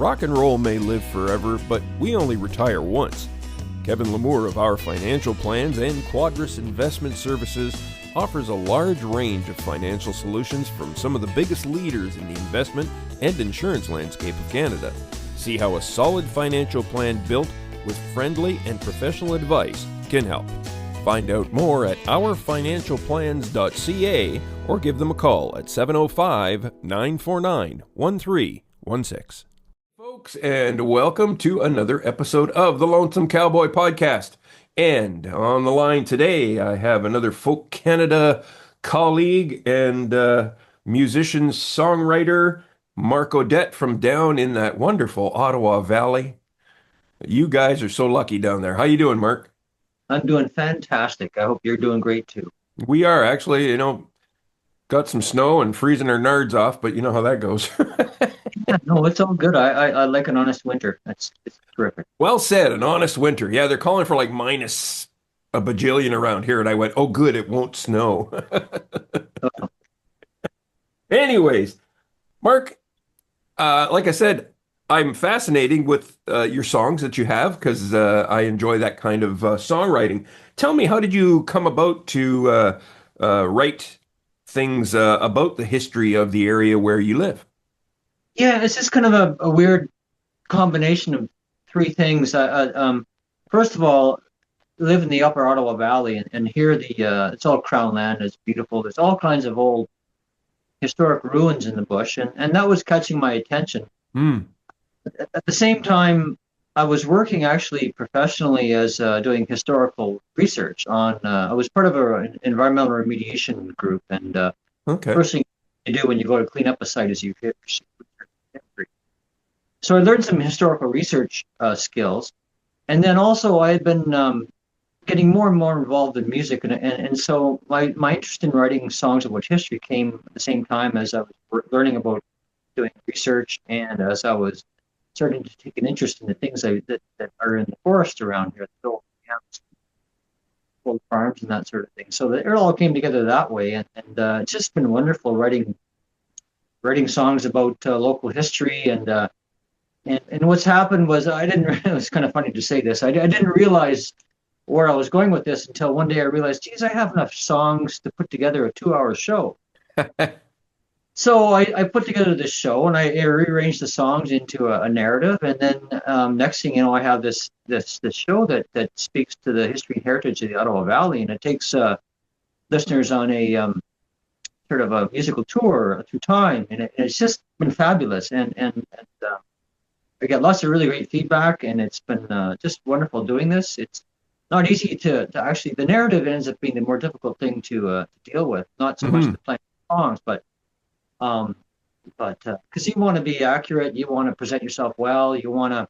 Rock and roll may live forever, but we only retire once. Kevin Lamour of Our Financial Plans and Quadris Investment Services offers a large range of financial solutions from some of the biggest leaders in the investment and insurance landscape of Canada. See how a solid financial plan built with friendly and professional advice can help. Find out more at ourfinancialplans.ca or give them a call at 705-949-1316. Folks, and welcome to another episode of the Lonesome Cowboy Podcast. And on the line today, I have another Folk Canada colleague and musician, songwriter, Marc Audet from down in that wonderful Ottawa Valley. You guys are so lucky down there. How you doing, Marc? I'm doing fantastic. I hope you're doing great too. We are actually, got some snow and freezing our nards off, but you know how that goes. Yeah, no, it's all good. I like an honest winter. It's terrific. Well said, an honest winter. Yeah, they're calling for like minus a bajillion around here, and I went, oh, good, it won't snow. Anyways, Marc, like I said, I'm fascinating with your songs that you have because I enjoy that kind of songwriting. Tell me, how did you come about to write things about the history of the area where you live? Yeah, it's just kind of a weird combination of three things. First of all, I live in the Upper Ottawa Valley, and here it's all Crown land. It's beautiful. There's all kinds of old historic ruins in the bush, and that was catching my attention. Mm. At the same time, I was working actually professionally as doing historical research on. I was part of an environmental remediation group, and Okay. first thing you do when you go to clean up a site is you hit history. So I learned some historical research skills, and then also I had been getting more and more involved in music, and so my interest in writing songs about history came at the same time as I was learning about doing research, and as I was starting to take an interest in the things that are in the forest around here, the old camps, old farms, and that sort of thing. So it all came together that way, and it's just been wonderful writing songs about local history, and what's happened was it was kind of funny to say this. I didn't realize where I was going with this until one day I realized, geez, I have enough songs to put together a 2-hour show. So I put together this show, and I rearranged the songs into a narrative, and then next thing you know, I have this show that speaks to the history and heritage of the Ottawa Valley, and it takes listeners on a sort of a musical tour through time, and it's just been fabulous, and I get lots of really great feedback, and it's been just wonderful doing this. It's not easy to actually, the narrative ends up being the more difficult thing to deal with, not so much the playing songs, but because you want to be accurate, you want to present yourself well, you want to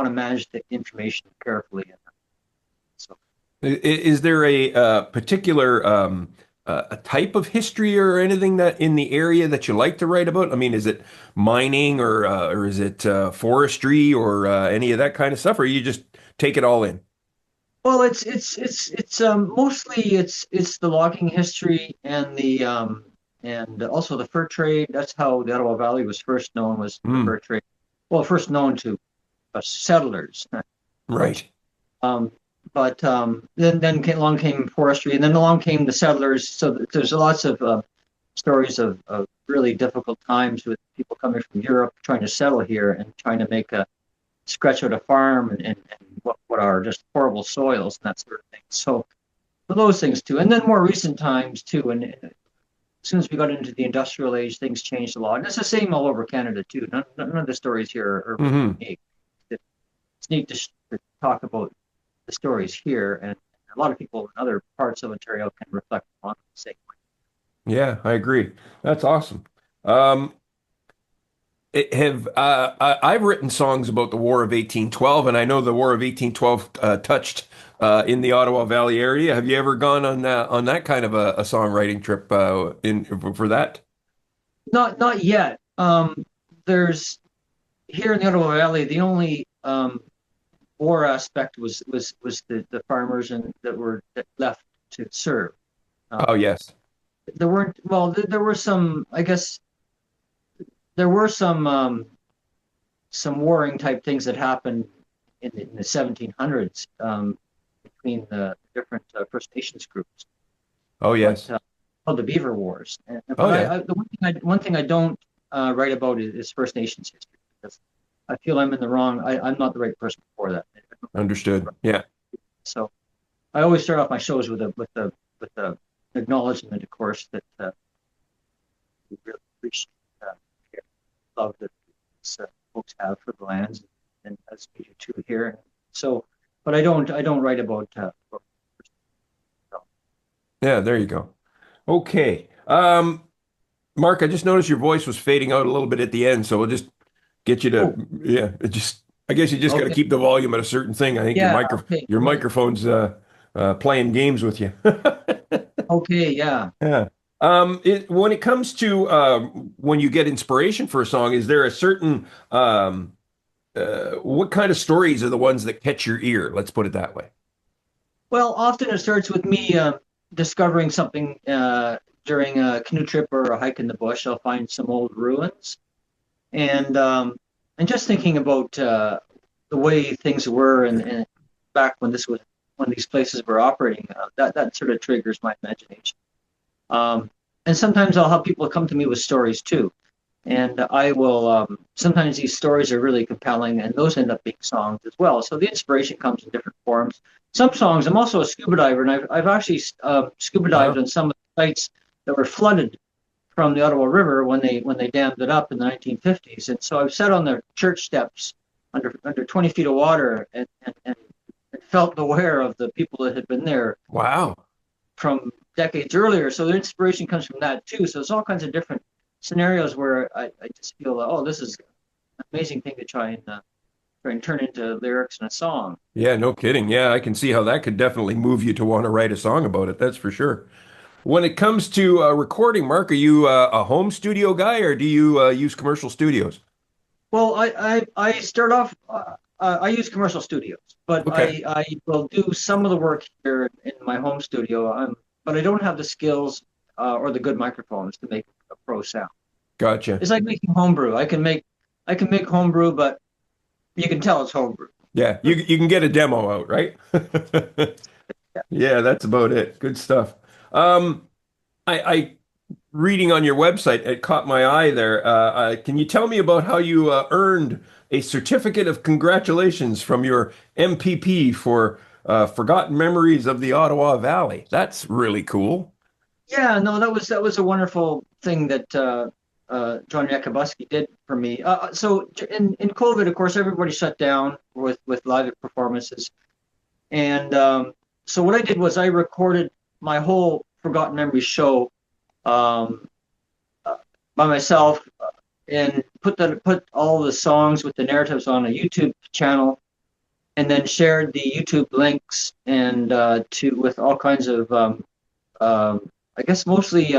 manage the information carefully. So, Is there a particular a type of history or anything that in the area that you like to write about? I mean, is it mining or is it forestry or any of that kind of stuff, or you just take it all in? well, it's mostly it's the logging history and the and also the fur trade. That's how the Ottawa Valley was first known, was the fur trade. Well, first known to settlers. Right. But then along came forestry, and then along came the settlers. So there's lots of stories of really difficult times with people coming from Europe trying to settle here and trying to scratch out a farm and what are just horrible soils and that sort of thing. So for those things too, and then more recent times too. And as soon as we got into the industrial age, things changed a lot. And it's the same all over Canada too. None of the stories here are unique. It's neat to talk about the stories here, and a lot of people in other parts of Ontario can reflect on the same way. Yeah, I agree. That's awesome. I've written songs about the War of 1812, and I know the War of 1812 touched in the Ottawa Valley area. Have you ever gone on that kind of a songwriting trip for that? Not yet. There's here in the Ottawa Valley, the only war aspect was the farmers that left to serve. Oh yes. There weren't, well, there were some, I guess, there were some warring type things that happened in the 1700s between the different First Nations groups, Oh, but yes. called the Beaver Wars. Oh, But yeah. the one thing I don't write about is First Nations history because I feel I'm in the wrong. I'm not the right person for that. Understood. Yeah. So I always start off my shows with the acknowledgement, of course, that we really appreciate the love that these, folks have for the lands, and as we do too here. So, but I don't write about Yeah, there you go. Okay. Mark, I just noticed your voice was fading out a little bit at the end, so we'll just get you to, oh, yeah, it just, I guess you just got to okay, keep the volume at a certain thing. I think yeah, okay, your great, microphone's playing games with you. okay, yeah. Yeah. When it comes to when you get inspiration for a song, is there a certain what kind of stories are the ones that catch your ear? Let's put it that way. Well, often it starts with me discovering something during a canoe trip or a hike in the bush. I'll find some old ruins, and just thinking about the way things were and back when these places were operating. That sort of triggers my imagination. Um, and sometimes I'll have people come to me with stories too. And I will, sometimes these stories are really compelling, and those end up being songs as well. So the inspiration comes in different forms. Some songs, I'm also a scuba diver, and I've actually scuba dived Uh-huh. on some of the sites that were flooded from the Ottawa River when they dammed it up in the 1950s. And so I've sat on the church steps under 20 feet of water and felt the wear of the people that had been there Wow. from decades earlier. So the inspiration comes from that too. So it's all kinds of different scenarios where I just feel, oh, this is an amazing thing to try and turn into lyrics in a song. Yeah, no kidding. Yeah, I can see how that could definitely move you to want to write a song about it. That's for sure. When it comes to recording, Mark, are you a home studio guy or do you use commercial studios? Well, I start off. I use commercial studios, but Okay, I will do some of the work here in my home studio. But I don't have the skills or the good microphones to make a pro sound. gotcha. It's like making homebrew. I can make homebrew, but you can tell it's homebrew. Yeah, you can get a demo out, right? Yeah. Yeah, that's about it. Good stuff. Um, I reading on your website, it caught my eye there. Can you tell me about how you earned a certificate of congratulations from your MPP for Forgotten Memories of the Ottawa Valley? That's really cool. Yeah, no, that was a wonderful thing that John Yakubuski did for me. So in COVID, of course, everybody shut down with live performances, and so what I did was I recorded my whole Forgotten Memories show um, uh, by myself and put all the songs with the narratives on a YouTube channel, and then shared the YouTube links and to with all kinds of I guess mostly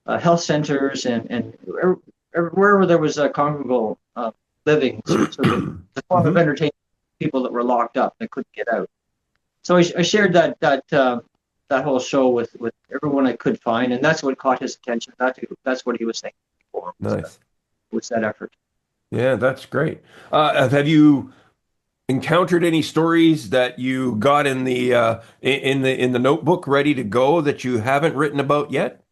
health centers and wherever there was a congregable living, so that the form of Hmm. entertainment people that were locked up that couldn't get out. So I shared that whole show with everyone I could find, and that's what caught his attention. That's what he was thinking for Nice. was that effort. Yeah, that's great. Have you encountered any stories that you got in the in the notebook ready to go that you haven't written about yet?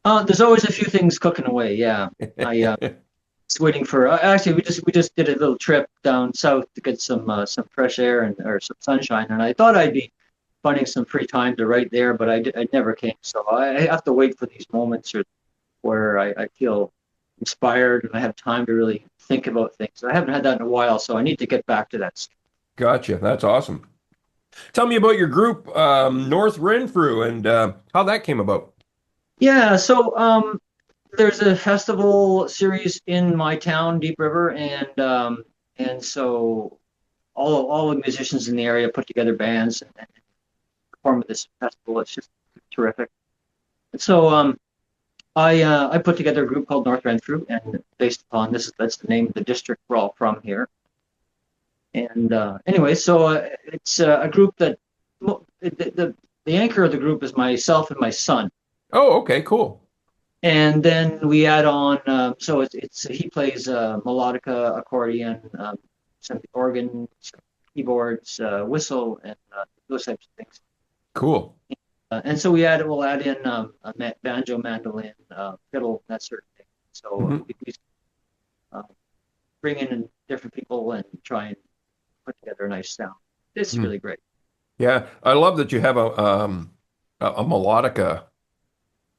There's always a few things cooking away. Yeah, I was waiting for. Actually, we just did a little trip down south to get some fresh air and or some sunshine, and I thought I'd be finding some free time to write there, but I never came. So I have to wait for these moments where I feel inspired and I have time to really think about things. I haven't had that in a while, so I need to get back to that. Gotcha. That's awesome. Tell me about your group, North Renfrew, and how that came about. Yeah, so there's a festival series in my town, Deep River, and so all the musicians in the area put together bands and perform at this festival. It's just terrific. And so I put together a group called North Renfrew, and based upon that's the name of the district we're all from here. And anyway, so it's a group that the anchor of the group is myself and my son. Oh, okay, cool. And then we add on, so it's he plays melodica, accordion, some organ, some keyboards, whistle, and those types of things. Cool. And so we'll add in a banjo, mandolin, fiddle, that sort of thing. So Hmm. we bring in different people and try and put together a nice sound. It's Hmm. really great. Yeah, I love that you have a melodica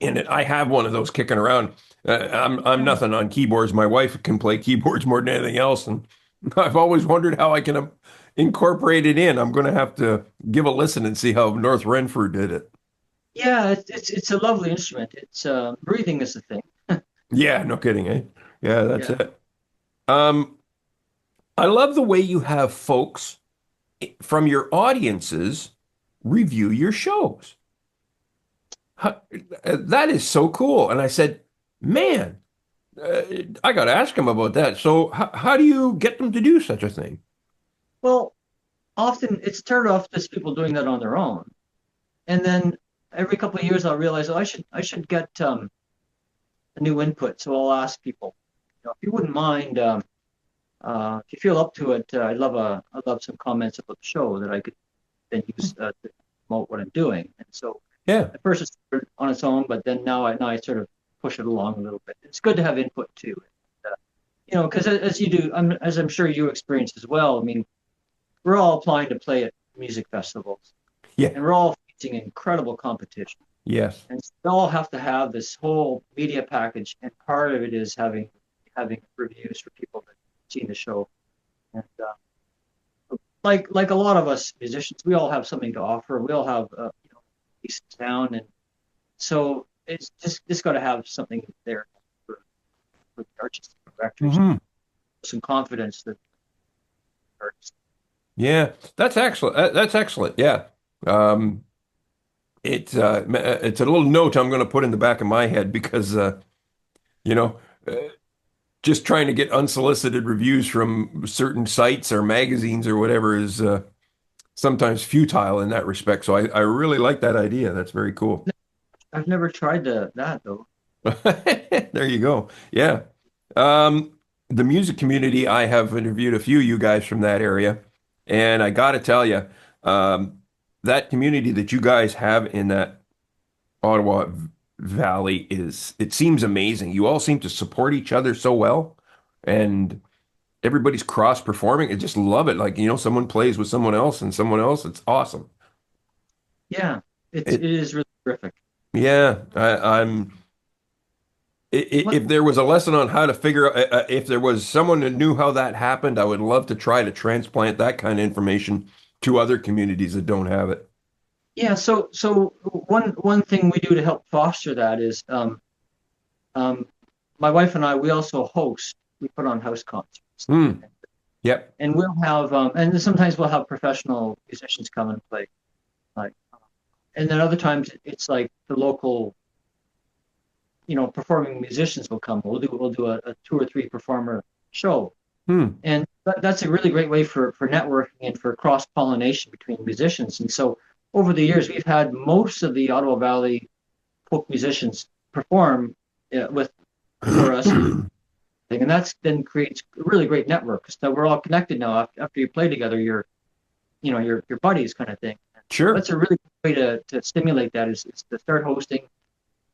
in it. I have one of those kicking around. I'm Yeah. nothing on keyboards. My wife can play keyboards more than anything else, and I've always wondered how I can incorporate it in. I'm going to have to give a listen and see how North Renfrew did it. Yeah, it's a lovely instrument. It's breathing is the thing. Yeah, no kidding, eh? Yeah, that's Yeah. it. Um, I love the way you have folks from your audiences review your shows. That is so cool. And I said, man, uh, I got to ask him about that. So, how do you get them to do such a thing? Well, often it started off just people doing that on their own, and then every couple of years I'll realize, oh, I should get a new input. So I'll ask people, if you wouldn't mind, if you feel up to it, I'd love some comments about the show that I could then use to promote what I'm doing. And so Yeah. at first it started on its own, but then now I sort of push it along a little bit. It's good to have input too. Because as you do, as I'm sure you experience as well. I mean, we're all applying to play at music festivals, Yeah. and we're all facing incredible competition. Yes. And so we all have to have this whole media package, and part of it is having reviews for people that have seen the show. And like a lot of us musicians, we all have something to offer. We all have decent sound, and so it's just got to have something there for the artistic directors, Hmm. some confidence that artists. Yeah. That's excellent. That's excellent. Yeah. Um, it's a little note I'm going to put in the back of my head because you know, uh, just trying to get unsolicited reviews from certain sites or magazines or whatever is sometimes futile in that respect. So I really like that idea. That's very cool. I've never tried that though. There you go. Yeah. Um, the music community, I have interviewed a few you guys from that area, and I got to tell you, um, that community that you guys have in that Ottawa Valley it seems amazing. You all seem to support each other so well, and everybody's cross-performing. I just love it. Like, someone plays with someone else and someone else. It's awesome. Yeah, it It, is really terrific. yeah, What if there was a lesson on how to figure out, if there was someone that knew how that happened, I would love to try to transplant that kind of information to other communities that don't have it. Yeah, so one thing we do to help foster that is um, my wife and I, we also host. We put on house concerts, Hmm. Yep. and we'll have and sometimes we'll have professional musicians come and play. Like, and then other times it's like the local, performing musicians will come. We'll do a two or three performer show, Hmm. and that's a really great way for networking and for cross pollination between musicians. And so over the years, we've had most of the Ottawa Valley folk musicians perform with for us, and that's then creates a really great network. So we're all connected now. After you play together, you're buddies kind of thing. So Sure. that's a really good way to stimulate that is to start hosting,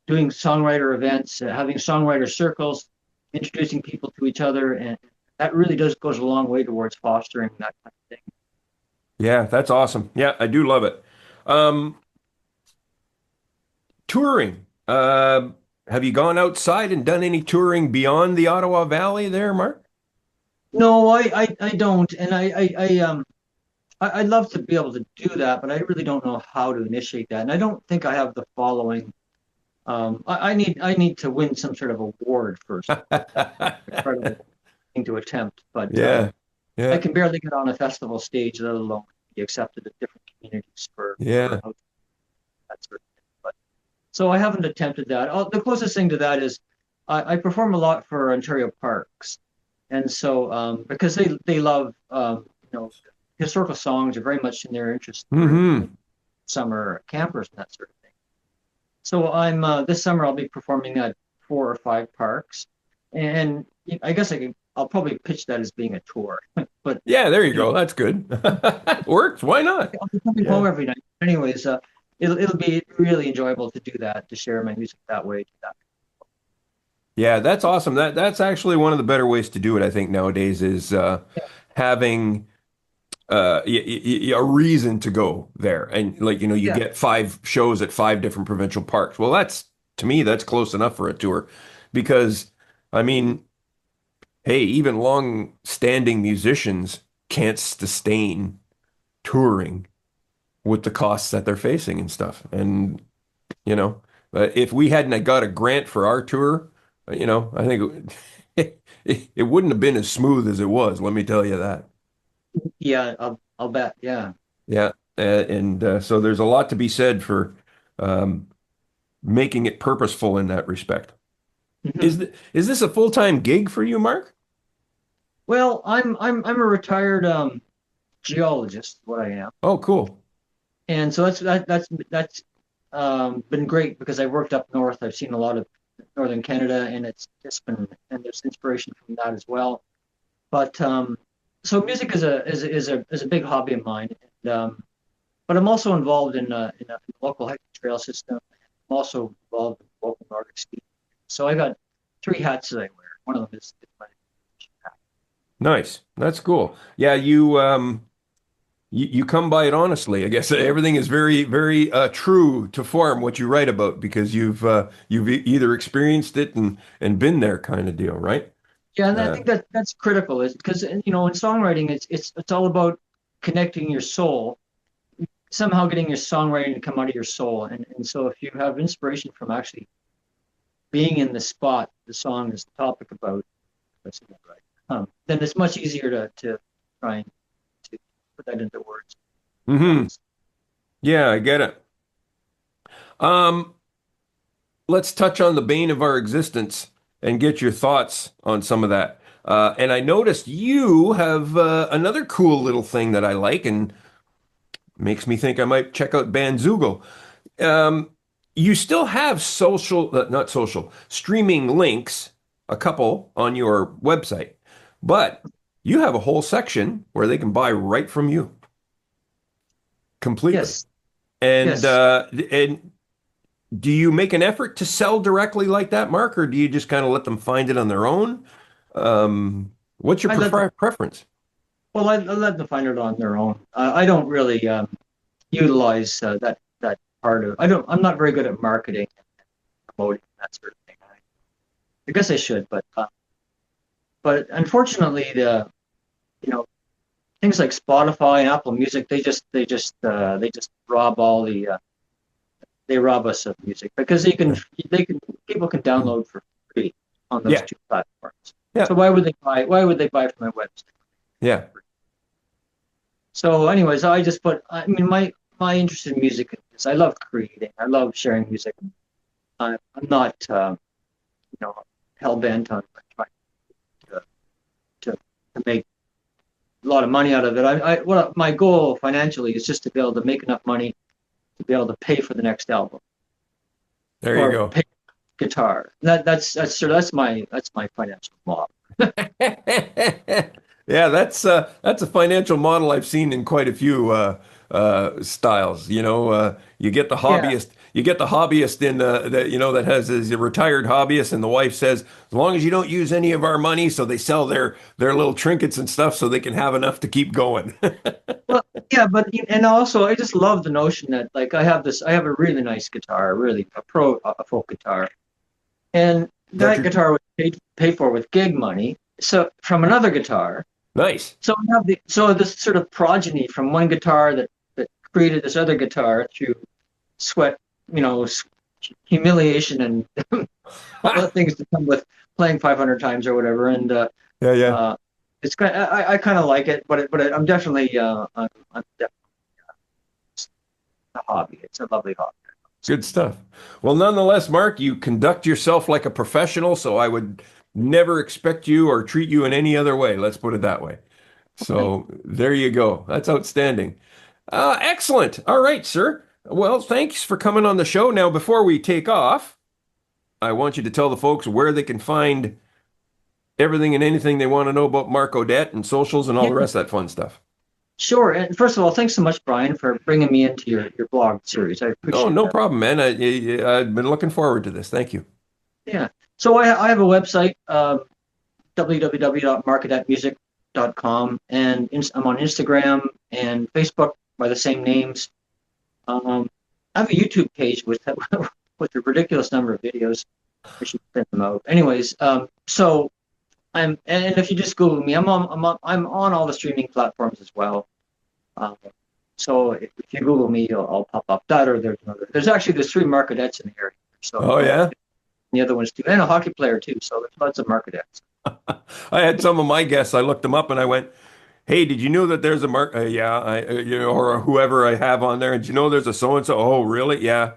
doing songwriter events, having songwriter circles, introducing people to each other, and that really goes a long way towards fostering that kind of thing. Yeah, that's awesome. Yeah, I do love it. Um, touring. Have you gone outside and done any touring beyond the Ottawa Valley there, Mark? No, I don't, and I'd love to be able to do that, but I really don't know how to initiate that, and I don't think I have the following. I need to win some sort of award first. That's an incredible thing to attempt, but Yeah. I Yeah. can barely get on a festival stage, let alone be accepted at different communities for Yeah. that sort of thing. But so I haven't attempted that. The closest thing to that is I perform a lot for Ontario Parks, and so because they love historical songs are very much in their interest for Hmm. summer campers and that sort of thing. So I'm this summer I'll be performing that 4 or 5 parks, and I guess I'll probably pitch that as being a tour. But Yeah, there you you know, go. That's good. Works. Why not? I'll be coming Yeah. home every night. Anyways, it'll be really enjoyable to do that, to share my music that way. To that. Yeah, that's awesome. That's actually one of the better ways to do it, I think, nowadays is having a reason to go there. And like, you Yeah, get 5 shows at 5 different provincial parks. Well, to me, that's close enough for a tour because, I mean, hey, even long-standing musicians can't sustain touring with the costs that they're facing and stuff. And, you know, if we hadn't got a grant for our tour, I think it wouldn't have been as smooth as it was, let me tell you that. yeah, I'll bet. Yeah. Yeah, and so there's a lot to be said for um, making it purposeful in that respect. Mhm. Is this a full-time gig for you, Mark? Well, I'm a retired geologist, what I am, Oh, cool. and so that's been great because I worked up north. I've seen a lot of northern Canada, and it's just been and there's inspiration from that as well. But so music is a big hobby of mine, and but I'm also involved in a local hiking trail system. I'm also involved in local Nordic ski. So I got 3 hats that I wear. One of them is my hat. Nice. That's cool. Yeah, you come by it honestly. I guess everything is very, very true to form what you write about because you've either experienced it and been there kind of deal, right? Yeah, and I Uh, think that's critical, is because in songwriting it's all about connecting your soul, somehow getting your songwriting to come out of your soul. And so if you have inspiration from actually being in the spot the song is the topic about, that's right, then it's much easier to try and to put that into words. hmm Yeah, I get it. Um, let's touch on the bane of our existence and get your thoughts on some of that. And I noticed you have another cool little thing that I like and makes me think I might check out Bandzoogle. Um, you still have not social, streaming links, a couple on your website, but you have a whole section where they can buy right from you completely. Yes, yes. And do you make an effort to sell directly like that, Mark, or do you just kind of let them find it on their own? What's your I let them, preference? well, I let them find it on their own. I don't really utilize that part of. I'm not very good at marketing, promoting that sort of thing. I guess I should, but unfortunately, the you know things like Spotify and Apple Music, they just rob all they rob us of music because they can people can download for free on those Yeah, 2 platforms. yeah, So why would they buy? Why would they buy from my website? yeah. So, anyways, I just put. I mean, my interest in music is I love creating. I love sharing music. I'm not hell bent on trying to, to make a lot of money out of it. What my goal financially is just to be able to make enough money to be able to pay for the next album There you or go. pay for guitar. That's my financial model. Yeah, that's a financial model I've seen in quite a few styles. Yeah, you get the hobbyist in that that has is a retired hobbyist, and the wife says, as long as you don't use any of our money, so they sell their little trinkets and stuff so they can have enough to keep going. well, yeah, but and also I just love the notion that like I have a really nice guitar, really a folk guitar, and That that you're guitar was paid for with gig money. So from another guitar. nice. So we have this sort of progeny from one guitar that created this other guitar through sweat, humiliation and all the things that come with playing 500 times or whatever. And Yeah, yeah. uh, it's kind. I kind of like it, but I'm definitely I'm definitely a hobby. It's a lovely hobby. Good stuff. Well, nonetheless, Mark, you conduct yourself like a professional, so I would never expect you or treat you in any other way. Let's put it that way. Okay. So there you go. That's outstanding. Excellent. All right, sir. Well, thanks for coming on the show. Now, before we take off, I want you to tell the folks where they can find everything and anything they want to know about Marc Audet and socials and all Yeah, the rest of that fun stuff. sure. And first of all, thanks so much, Brian, for bringing me into your blog series. I Oh, appreciate no that. problem, man. I've been looking forward to this. Thank you. Yeah. So I have a website, www.marketmusic.com, and I'm on Instagram and Facebook by the same names. I have a YouTube page with with a ridiculous number of videos. I should print them out. Anyways, so and if you just Google me, I'm on all the streaming platforms as well. Um, so if you Google me, I'll pop up that, or there's three Marc Audets in the area. So Oh, yeah. the other ones too, and a hockey player too. So there's lots of Marc Audets. I had some of my guests. I looked them up and I went, "Hey, did you know that there's a Mark? Yeah, or whoever I have on there. And did you know there's a so and so? Oh, really? Yeah,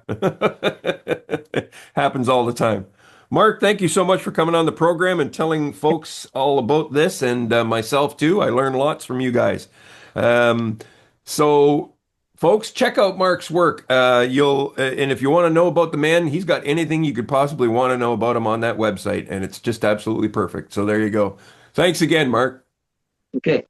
happens all the time." Mark, thank you so much for coming on the program and telling folks all about this and myself too. I learned lots from you guys. Um, so, folks, check out Mark's work. And if you want to know about the man, he's got anything you could possibly want to know about him on that website, and it's just absolutely perfect. So there you go. Thanks again, Mark. Okay.